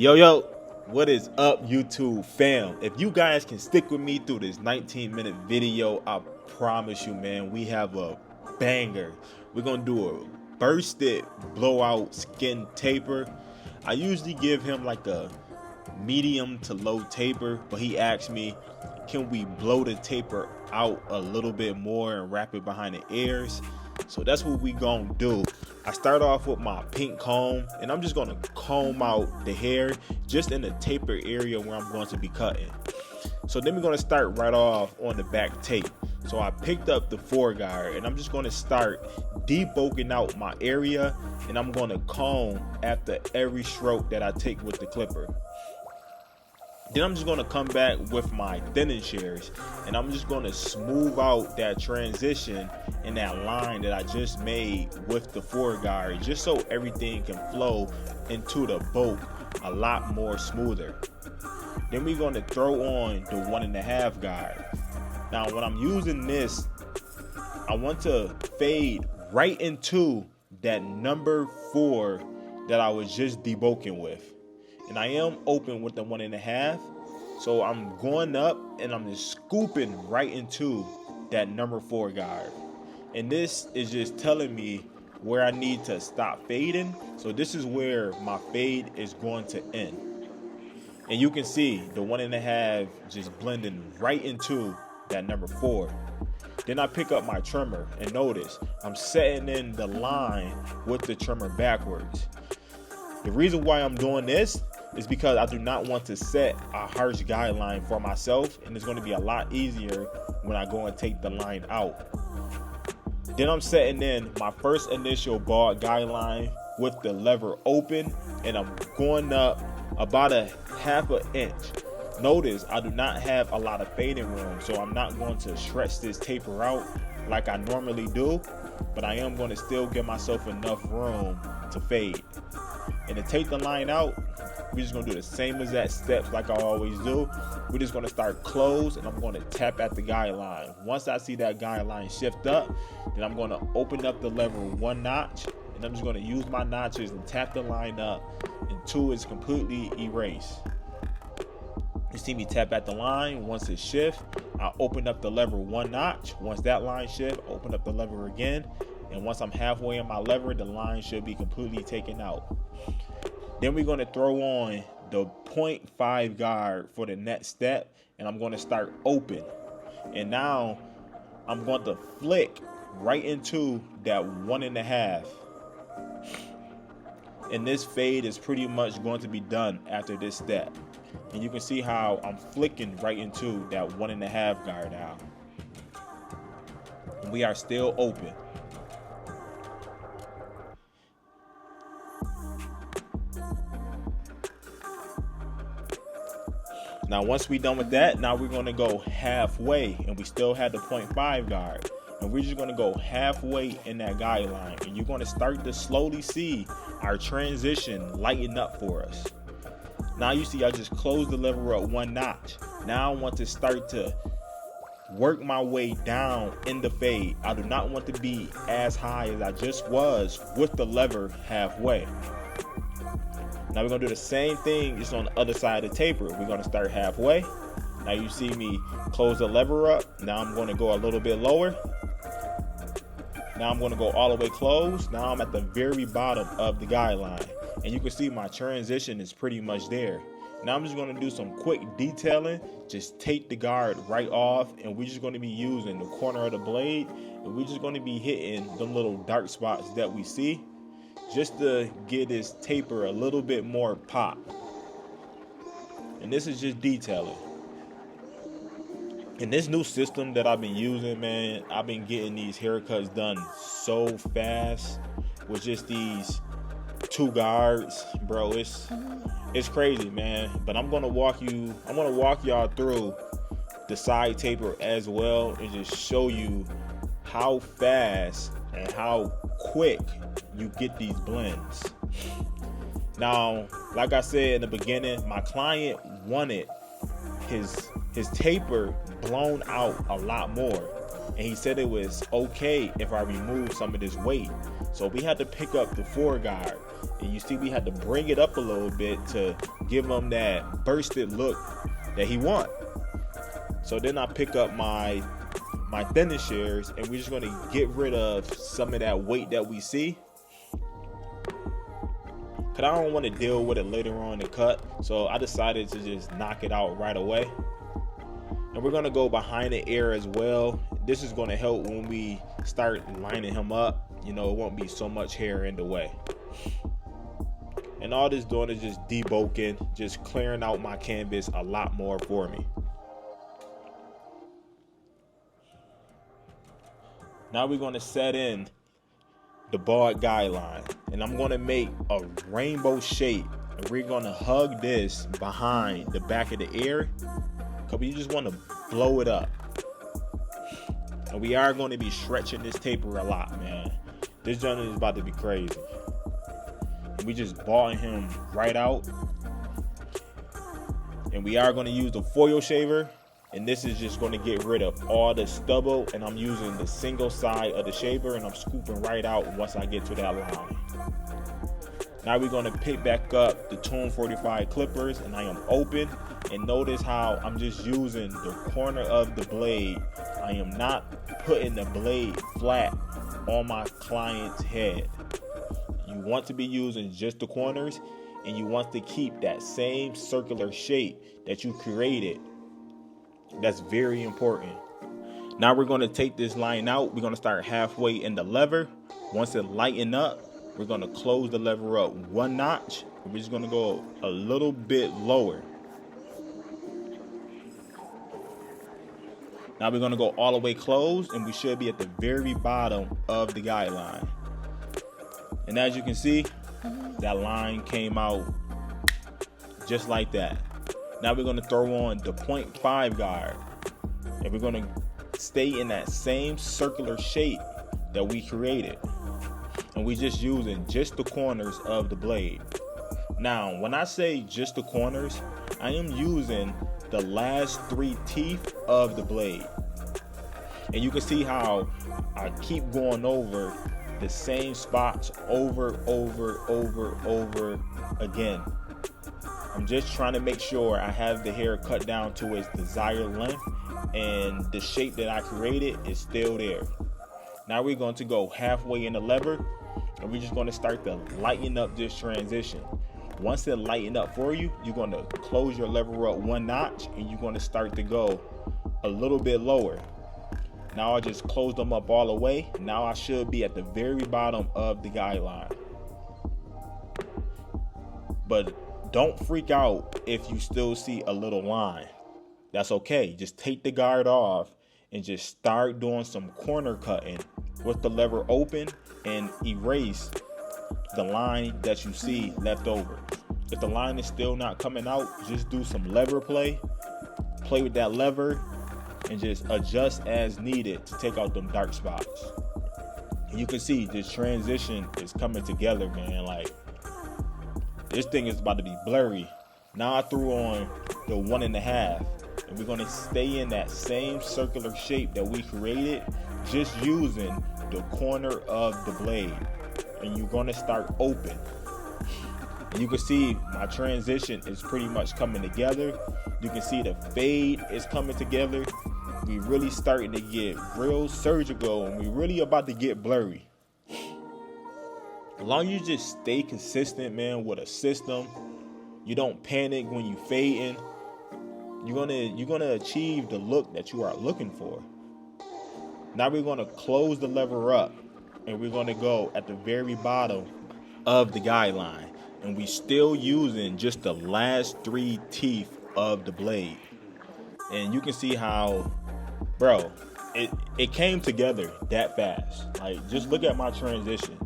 Yo, what is up, YouTube fam? If you guys can stick with me through this 19-minute video, I promise you, man, we have a banger. We're gonna do a bursted blowout skin taper. I usually give him like a medium to low taper, but he asked me, can we blow the taper out a little bit more and wrap it behind the ears? So that's what we gonna do. I start off with my pink comb, and I'm just gonna comb out the hair just in the taper area where I'm going to be cutting. So then we're gonna start right off on the back tape. So I picked up the foreguard, and I'm just gonna start debulking out my area, and I'm gonna comb after every stroke that I take with the clipper. Then I'm just gonna come back with my thinning shears, and I'm just gonna smooth out that transition in that line that I just made with the foreguard, just so everything can flow into the bolt a lot more smoother. Then we're gonna throw on the 1.5 guard. Now when I'm using this, I want to fade right into that number 4 that I was just debulking with. And I am open with the 1.5, so I'm going up and I'm just scooping right into that number 4 guard. And this is just telling me where I need to stop fading. So this is where my fade is going to end. And you can see the 1.5 just blending right into that number 4. Then I pick up my trimmer, and notice I'm setting in the line with the trimmer backwards. The reason why I'm doing this is because I do not want to set a harsh guideline for myself, and it's going to be a lot easier when I go and take the line out. Then I'm setting in my first initial bald guideline with the lever open, and I'm going up about a 1/2 inch. Notice I do not have a lot of fading room, so I'm not going to stretch this taper out like I normally do, but I am going to still give myself enough room to fade. And to take the line out, we're just gonna do the same exact steps like I always do. We're just gonna start close, and I'm gonna tap at the guideline. Once I see that guideline shift up, then I'm gonna open up the lever 1 notch, and I'm just gonna use my notches and tap the line up until it's completely erased. You see me tap at the line. Once it shifts, I open up the lever 1 notch. Once that line shifts, open up the lever again. And once I'm halfway in my lever, the line should be completely taken out. Then we're going to throw on the 0.5 guard for the next step, and I'm going to start open. And now I'm going to flick right into that 1.5. And this fade is pretty much going to be done after this step. And you can see how I'm flicking right into that 1.5 guard now. And we are still open. Now once we're done with that, now we're going to go halfway, and we still have the 0.5 guard, and we're just going to go halfway in that guideline, and you're going to start to slowly see our transition lighten up for us. Now you see I just closed the lever up 1 notch. Now I want to start to work my way down in the fade. I do not want to be as high as I just was with the lever halfway. Now we're gonna do the same thing just on the other side of the taper. We're gonna start halfway. Now you see me close the lever up. Now I'm gonna go a little bit lower. Now I'm gonna go all the way close. Now I'm at the very bottom of the guideline. And you can see my transition is pretty much there. Now I'm just gonna do some quick detailing. Just take the guard right off, and we're just gonna be using the corner of the blade, and we're just gonna be hitting the little dark spots that we see, just to get this taper a little bit more pop. And this is just detailing. In this new system that I've been using, man, I've been getting these haircuts done so fast with just these 2 guards, bro. It's crazy, man. But I'm gonna walk y'all through the side taper as well, and just show you how fast and how quick you get these blends. Now, like I said in the beginning, my client wanted his taper blown out a lot more, and he said it was okay if I remove some of this weight. So we had to pick up the foreguard. And you see we had to bring it up a little bit to give him that bursted look that he want. So then I pick up my thinner shears, and we're just going to get rid of some of that weight that we see, because I don't want to deal with it later on in the cut. So I decided to just knock it out right away. And we're going to go behind the ear as well. This is going to help when we start lining him up. You know, it won't be so much hair in the way. And all this doing is just debulking, just clearing out my canvas a lot more for me. Now we're going to set in the bald guideline, and I'm going to make a rainbow shape, and we're going to hug this behind the back of the ear, because we just want to blow it up. And we are going to be stretching this taper a lot, man. This joint is about to be crazy. And we just balling him right out, and we are going to use the foil shaver. And this is just going to get rid of all the stubble, and I'm using the single side of the shaver, and I'm scooping right out once I get to that line. Now we're going to pick back up the Tune 45 clippers, and I am open, and notice how I'm just using the corner of the blade. I am not putting the blade flat on my client's head. You want to be using just the corners, and you want to keep that same circular shape that you created. That's very important. Now we're going to take this line out. We're going to start halfway in the lever. Once it lighten up, we're going to close the lever up 1 notch. We're just going to go a little bit lower. Now we're going to go all the way closed, and we should be at the very bottom of the guideline. And as you can see, that line came out just like that. Now we're going to throw on the 0.5 guard, and we're going to stay in that same circular shape that we created, and we're just using just the corners of the blade. Now when I say just the corners, I am using the last 3 teeth of the blade, and you can see how I keep going over the same spots over again. I'm just trying to make sure I have the hair cut down to its desired length, and the shape that I created is still there. Now we're going to go halfway in the lever, and we're just going to start to lighten up this transition. Once it lighten up for you, you're going to close your lever up 1 notch, and you're going to start to go a little bit lower. Now I just closed them up all the way. Now I should be at the very bottom of the guideline. But don't freak out if you still see a little line. That's okay. Just take the guard off and just start doing some corner cutting with the lever open, and erase the line that you see left over. If the line is still not coming out, just do some lever play with that lever, and just adjust as needed to take out them dark spots. And you can see this transition is coming together, man. Like, this thing is about to be blurry. Now I threw on the 1.5, and we're gonna stay in that same circular shape that we created, just using the corner of the blade. And you're gonna start open. And you can see my transition is pretty much coming together. You can see the fade is coming together. We really starting to get real surgical, and we really about to get blurry. As long as you just stay consistent, man, with a system, you don't panic when you fading, you're gonna achieve the look that you are looking for. Now we're gonna close the lever up, and we're gonna go at the very bottom of the guideline, and we still using just the last 3 teeth of the blade. And you can see how, bro, it came together that fast. Like, just look at my transition.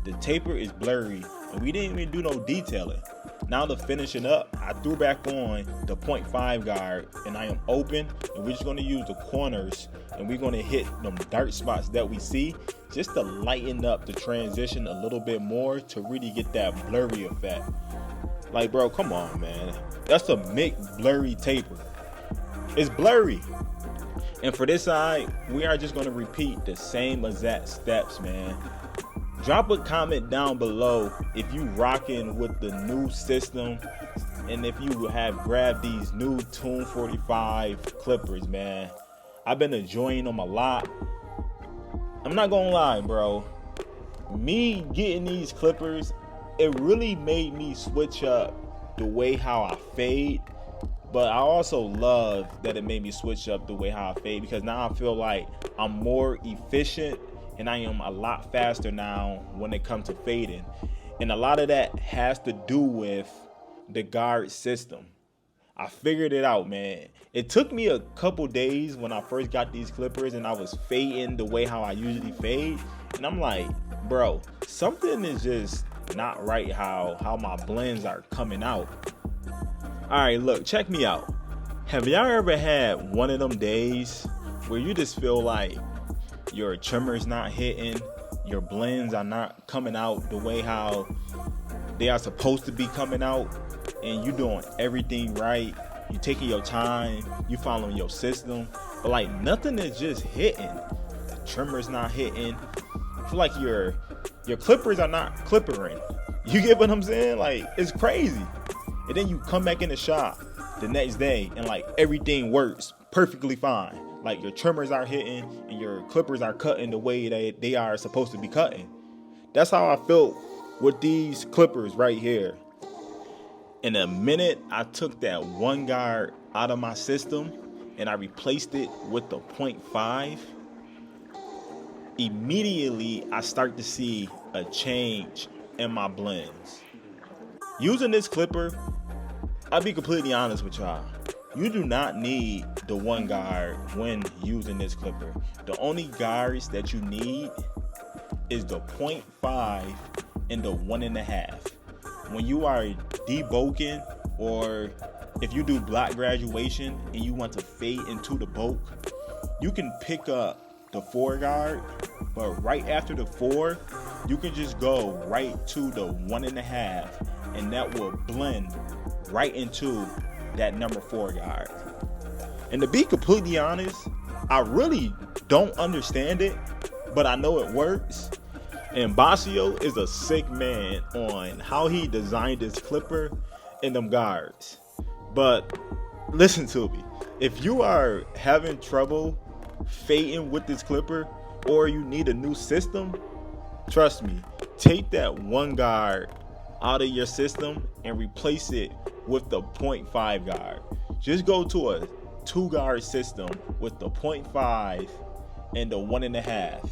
The taper is blurry, and we didn't even do no detailing. Now to finishing up, I threw back on the 0.5 guard, and I am open, and we're just going to use the corners, and we're going to hit them dark spots that we see, just to lighten up the transition a little bit more, to really get that blurry effect. Like, bro, come on, man. That's a mixed blurry taper. It's blurry. And for this side, we are just going to repeat the same exact steps, man. Drop a comment down below if you rocking with the new system and if you have grabbed these new Tune 45 clippers, man. I've been enjoying them a lot. I'm not gonna lie, bro. Me getting these clippers, it really made me switch up the way how I fade. But I also love that it made me switch up the way how I fade, because now I feel like I'm more efficient and I am a lot faster now when it comes to fading. And a lot of that has to do with the guard system. I figured it out, man. It took me a couple days when I first got these clippers and I was fading the way how I usually fade. And I'm like, bro, something is just not right how my blends are coming out. All right, look, check me out. Have y'all ever had one of them days where you just feel like your trimmer's not hitting, your blends are not coming out the way how they are supposed to be coming out, and you doing everything right, you taking your time, you following your system, but like nothing is just hitting. The trimmer's not hitting. I feel like your clippers are not clippering. You get what I'm saying? Like, it's crazy. And then you come back in the shop the next day and like everything works perfectly fine. Like your trimmers are hitting and your clippers are cutting the way that they are supposed to be cutting. That's how I felt with these clippers right here. In a minute, I took that one guard out of my system and I replaced it with the 0.5. Immediately, I start to see a change in my blends. Using this clipper, I'll be completely honest with y'all. You do not need the one guard when using this clipper. The only guards that you need is the 0.5 and the 1.5. When you are debulking, or if you do block graduation and you want to fade into the bulk, you can pick up the 4 guard, but right after the 4, you can just go right to the 1.5, and that will blend right into that number 4 guard. And to be completely honest, I really don't understand it, but I know it works. And Basio is a sick man on how he designed his clipper and them guards. But listen to me, if you are having trouble fading with this clipper, or you need a new system, trust me, take that one guard out of your system and replace it with the 0.5 guard. Just go to a 2 guard system with the 0.5 and the 1.5,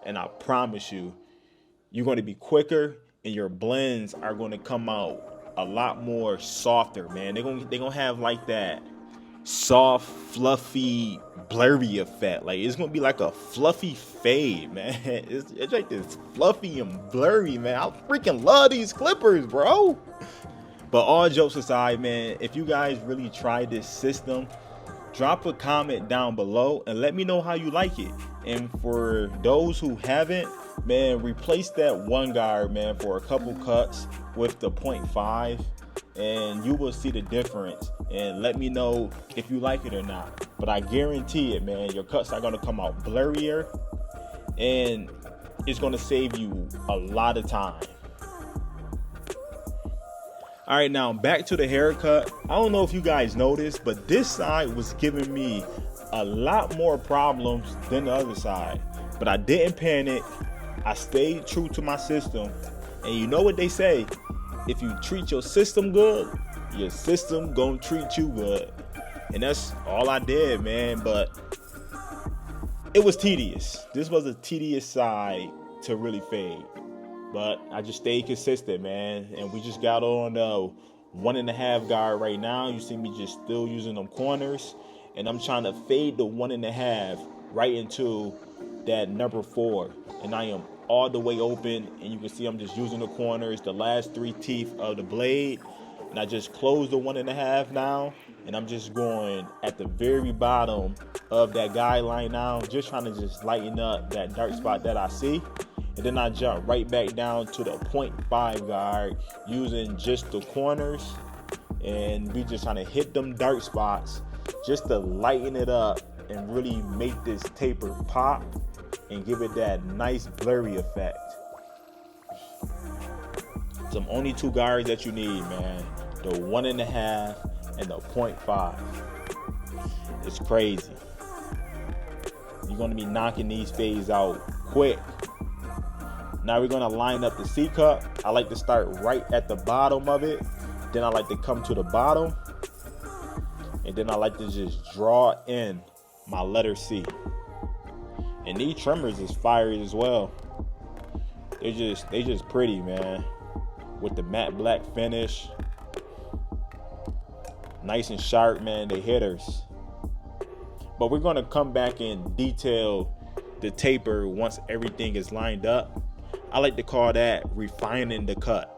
and I promise you, you're going to be quicker and your blends are going to come out a lot more softer, man. They're gonna have like that soft, fluffy, blurry effect. Like, it's gonna be like a fluffy fade, man. It's like this fluffy and blurry, man. I freaking love these clippers, bro. But all jokes aside, man, if you guys really try this system, drop a comment down below and let me know how you like it. And for those who haven't, man, replace that one guard, man, for a couple cuts with the 0.5, and you will see the difference. And let me know if you like it or not. But I guarantee it, man, your cuts are going to come out blurrier, and it's going to save you a lot of time. All right, now back to the haircut. I don't know if you guys noticed, but this side was giving me a lot more problems than the other side. But I didn't panic. I stayed true to my system. And you know what they say? If you treat your system good, your system gonna treat you good. And that's all I did, man. But it was tedious. This was a tedious side to really fade. But I just stayed consistent, man. And we just got on the 1.5 guard right now. You see me just still using them corners. And I'm trying to fade the 1.5 right into that number 4. And I am all the way open. And you can see I'm just using the corners, the last 3 teeth of the blade. And I just closed the 1.5 now. And I'm just going at the very bottom of that guideline now. Just trying to just lighten up that dark spot that I see. And then I jump right back down to the 0.5 guard using just the corners. And we just trying to hit them dark spots just to lighten it up and really make this taper pop and give it that nice blurry effect. Some only two guards that you need, man. The 1.5 and the 0.5. It's crazy. You're gonna be knocking these fades out quick. Now we're gonna line up the C cup. I like to start right at the bottom of it. Then I like to come to the bottom. And then I like to just draw in my letter C. And these trimmers is fire as well. They just pretty, man. With the matte black finish. Nice and sharp, man. They hitters. But we're gonna come back and detail the taper once everything is lined up. I like to call that refining the cut.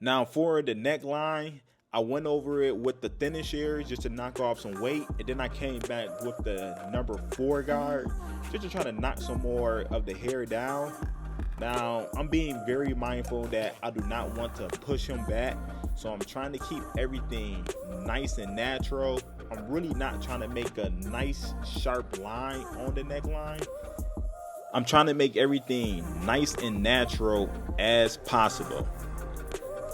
Now for the neckline, I went over it with the thinnest shears just to knock off some weight, and then I came back with the number 4 guard just to try to knock some more of the hair down. Now I'm being very mindful that I do not want to push him back, so I'm trying to keep everything nice and natural. I'm really not trying to make a nice sharp line on the neckline. I'm trying to make everything nice and natural as possible.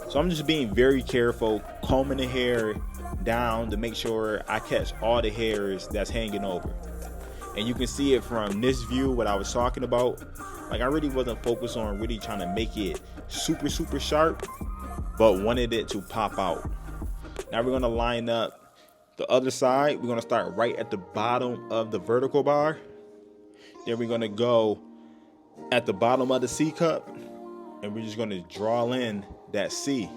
So I'm just being very careful, combing the hair down to make sure I catch all the hairs that's hanging over. And you can see it from this view, what I was talking about. Like, I really wasn't focused on really trying to make it super, super sharp, but wanted it to pop out. Now we're gonna line up the other side. We're gonna start right at the bottom of the vertical bar. Then we're gonna go at the bottom of the C cup, and we're just gonna draw in that C.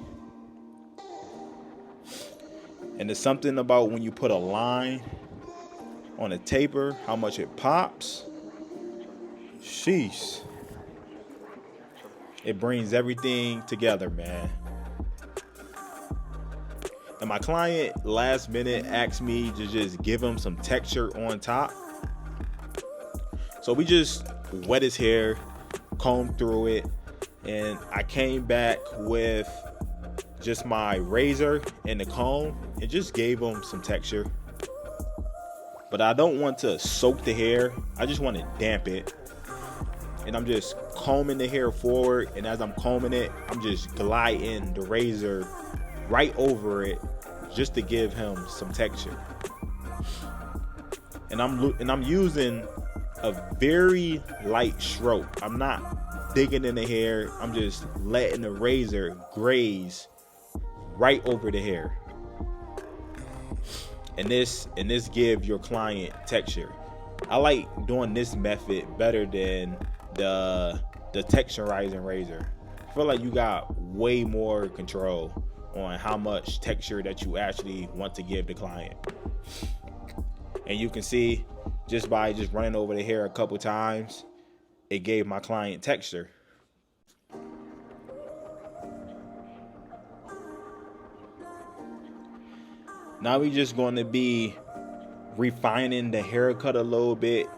And there's something about when you put a line on a taper, how much it pops. Sheesh. It brings everything together, man. And my client last minute asked me to just give him some texture on top. So we just wet his hair, combed through it, and I came back with just my razor and the comb and just gave him some texture. But I don't want to soak the hair. I just want to damp it. And I'm just combing the hair forward, and as I'm combing it, I'm just gliding the razor right over it just to give him some texture. And I'm using a very light stroke. I'm not digging in the hair. I'm just letting the razor graze right over the hair. And this give your client texture. I like doing this method better than the texturizing razor. I feel like you got way more control on how much texture that you actually want to give the client. And you can see just by just running over the hair a couple times, it gave my client texture. Now we just going to be refining the haircut a little bit,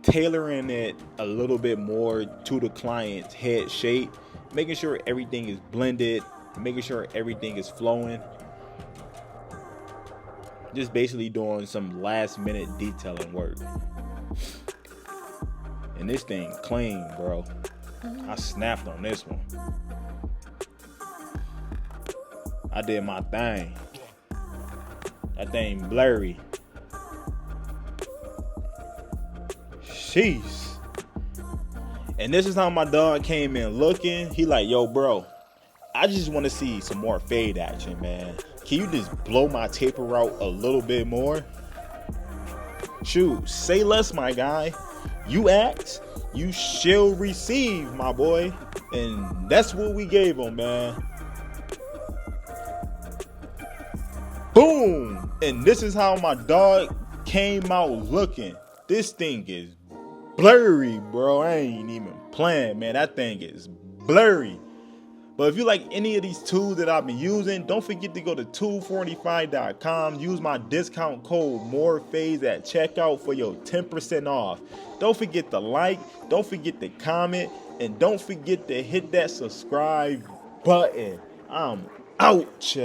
tailoring it a little bit more to the client's head shape, making sure everything is blended, making sure everything is flowing. Just basically doing some last minute detailing work. And this thing clean, bro. I snapped on this one. I did my thing. That thing blurry. Jeez. And this is how my dog came in looking. He like, yo, bro, I just want to see some more fade action, man. Can you just blow my taper out a little bit more? Shoot, say less, my guy. You ask, you shall receive, my boy. And that's what we gave him, man. Boom! And this is how my dog came out looking. This thing is blurry, bro. I ain't even playing, man. That thing is blurry. But if you like any of these tools that I've been using, don't forget to go to tool45.com. Use my discount code MOREFADES at checkout for your 10% off. Don't forget to like, don't forget to comment, and don't forget to hit that subscribe button. I'm out.